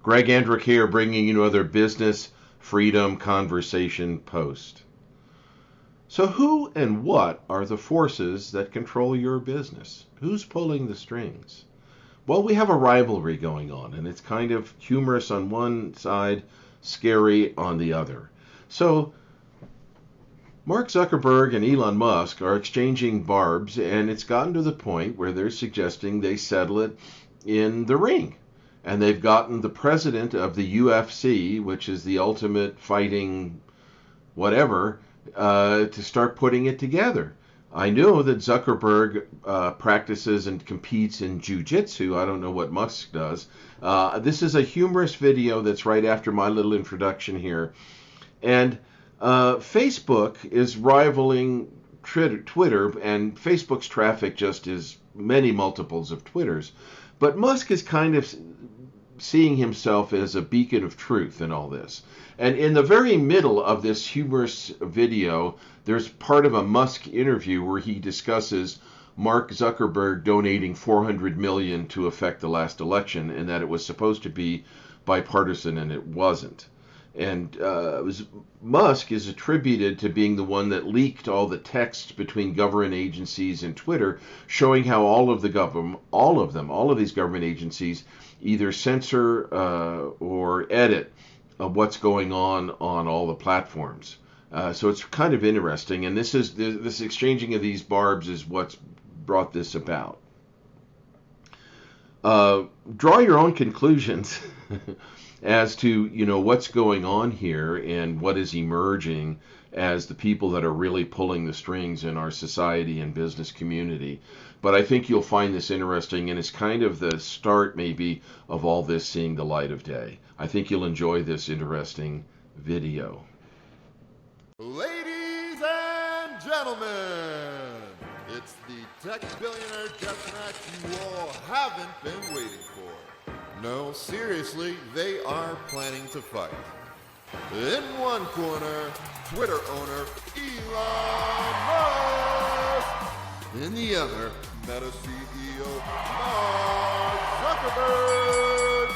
Greg Andrick here, bringing you another Business Freedom Conversation post. So who and what are the forces that control your business? Who's pulling the strings? Well, we have a rivalry going on, and it's kind of humorous on one side, scary on the other. So Mark Zuckerberg and Elon Musk are exchanging barbs, and it's gotten to the point where they're suggesting they settle it in the ring. And they've gotten the president of the UFC, which is the ultimate fighting whatever, to start putting it together. I know that Zuckerberg practices and competes in jiu-jitsu. I don't know what Musk does. This is a humorous video that's right after my little introduction here. And Facebook is rivaling Twitter, and Facebook's traffic just is many multiples of Twitter's. But Musk is kind of seeing himself as a beacon of truth in all this. And in the very middle of this humorous video, there's part of a Musk interview where he discusses Mark Zuckerberg donating $400 million to affect the last election, and that it was supposed to be bipartisan, and it wasn't. And Musk is attributed to being the one that leaked all the texts between government agencies and Twitter, showing how all of these government agencies either censor or edit what's going on all the platforms. So it's kind of interesting, and this exchanging of these barbs is what's brought this about. Draw your own conclusions as to what's going on here and what is emerging as the people that are really pulling the strings in our society and business community. But I think you'll find this interesting, and it's kind of the start maybe of all this seeing the light of day. I think you'll enjoy this interesting video. Ladies and gentlemen, it's the tech billionaire deathmatch you all haven't been waiting for. No, seriously, they are planning to fight. In one corner, Twitter owner Elon Musk. In the other, Meta CEO Mark Zuckerberg.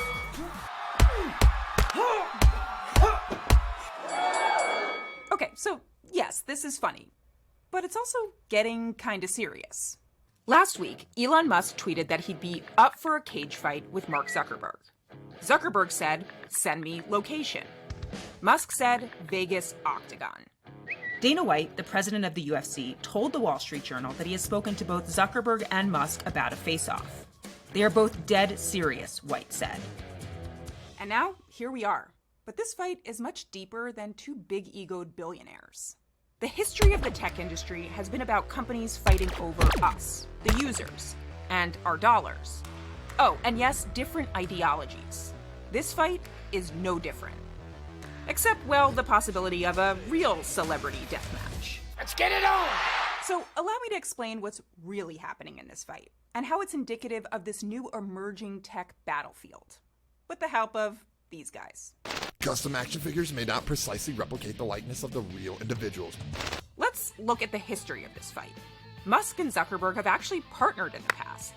Okay, so yes, this is funny, but it's also getting kind of serious. Last week, Elon Musk tweeted that he'd be up for a cage fight with Mark Zuckerberg. Zuckerberg said, "Send me location." Musk said, "Vegas Octagon." Dana White, the president of the UFC, told the Wall Street Journal that he has spoken to both Zuckerberg and Musk about a face-off. They are both dead serious, White said. And now, here we are. But this fight is much deeper than two big-egoed billionaires. The history of the tech industry has been about companies fighting over us, the users, and our dollars. Oh, and yes, different ideologies. This fight is no different. Except, well, the possibility of a real celebrity deathmatch. Let's get it on! So, allow me to explain what's really happening in this fight, and how it's indicative of this new emerging tech battlefield, with the help of these guys. Custom action figures may not precisely replicate the likeness of the real individuals. Let's look at the history of this fight. Musk and Zuckerberg have actually partnered in the past.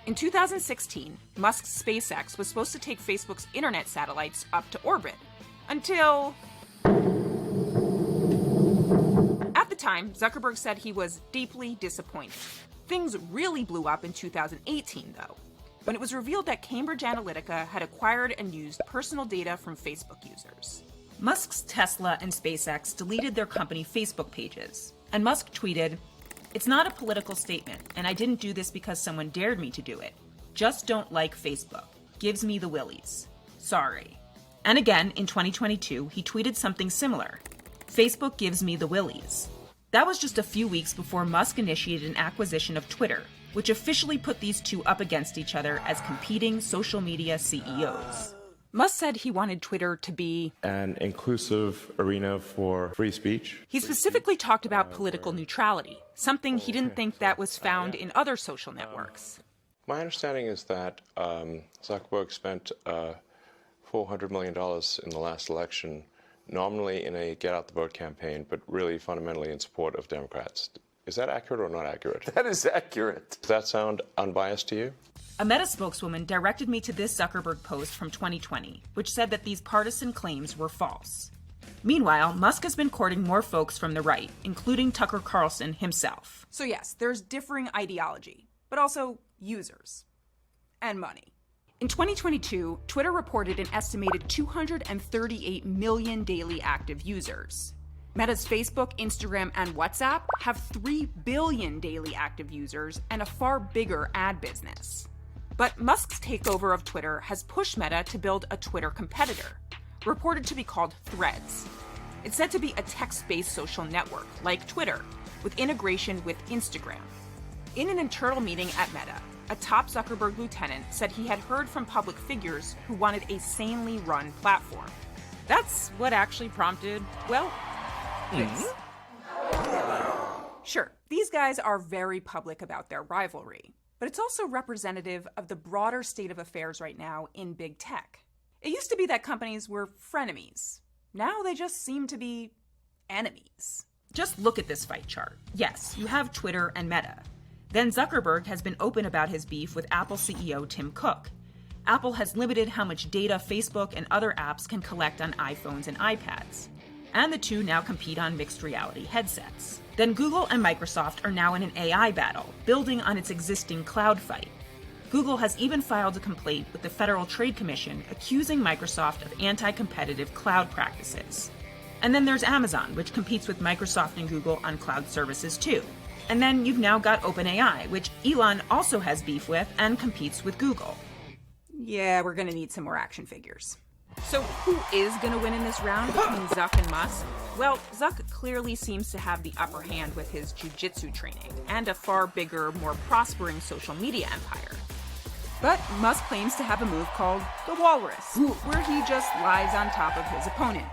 In 2016, Musk's SpaceX was supposed to take Facebook's internet satellites up to orbit, until... At the time, Zuckerberg said he was deeply disappointed. Things really blew up in 2018, though, when it was revealed that Cambridge Analytica had acquired and used personal data from Facebook users. Musk's Tesla and SpaceX deleted their company Facebook pages, and Musk tweeted, "It's not a political statement, and I didn't do this because someone dared me to do it. Just don't like Facebook. Gives me the willies. Sorry." And again, in 2022, he tweeted something similar. "Facebook gives me the willies." That was just a few weeks before Musk initiated an acquisition of Twitter, which officially put these two up against each other as competing social media CEOs. Musk said he wanted Twitter to be an inclusive arena for free speech. He specifically talked about political neutrality, something he didn't think that was found in other social networks. My understanding is that Zuckerberg spent $400 million in the last election, nominally in a get-out-the-vote campaign, but really fundamentally in support of Democrats. Is that accurate or not accurate? That is accurate. Does that sound unbiased to you? A Meta spokeswoman directed me to this Zuckerberg post from 2020, which said that these partisan claims were false. Meanwhile, Musk has been courting more folks from the right, including Tucker Carlson himself. So yes, there's differing ideology, but also users. And money. In 2022, Twitter reported an estimated 238 million daily active users. Meta's Facebook, Instagram, and WhatsApp have 3 billion daily active users and a far bigger ad business. But Musk's takeover of Twitter has pushed Meta to build a Twitter competitor, reported to be called Threads. It's said to be a text-based social network, like Twitter, with integration with Instagram. In an internal meeting at Meta, a top Zuckerberg lieutenant said he had heard from public figures who wanted a sanely run platform. That's what actually prompted, well, this. Sure, these guys are very public about their rivalry, but it's also representative of the broader state of affairs right now in big tech. It used to be that companies were frenemies. Now they just seem to be enemies. Just look at this fight chart. Yes, you have Twitter and Meta. Then Zuckerberg has been open about his beef with Apple CEO Tim Cook. Apple has limited how much data Facebook and other apps can collect on iPhones and iPads. And the two now compete on mixed reality headsets. Then Google and Microsoft are now in an AI battle, building on its existing cloud fight. Google has even filed a complaint with the Federal Trade Commission accusing Microsoft of anti-competitive cloud practices. And then there's Amazon, which competes with Microsoft and Google on cloud services too. And then you've now got OpenAI, which Elon also has beef with and competes with Google. Yeah, we're gonna need some more action figures. So who is gonna win in this round between Zuck and Musk? Well, Zuck clearly seems to have the upper hand with his jiu-jitsu training and a far bigger, more prospering social media empire. But Musk claims to have a move called the Walrus, where he just lies on top of his opponent.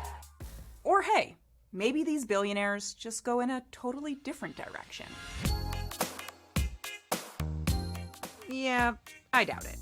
Or hey, maybe these billionaires just go in a totally different direction. Yeah, I doubt it.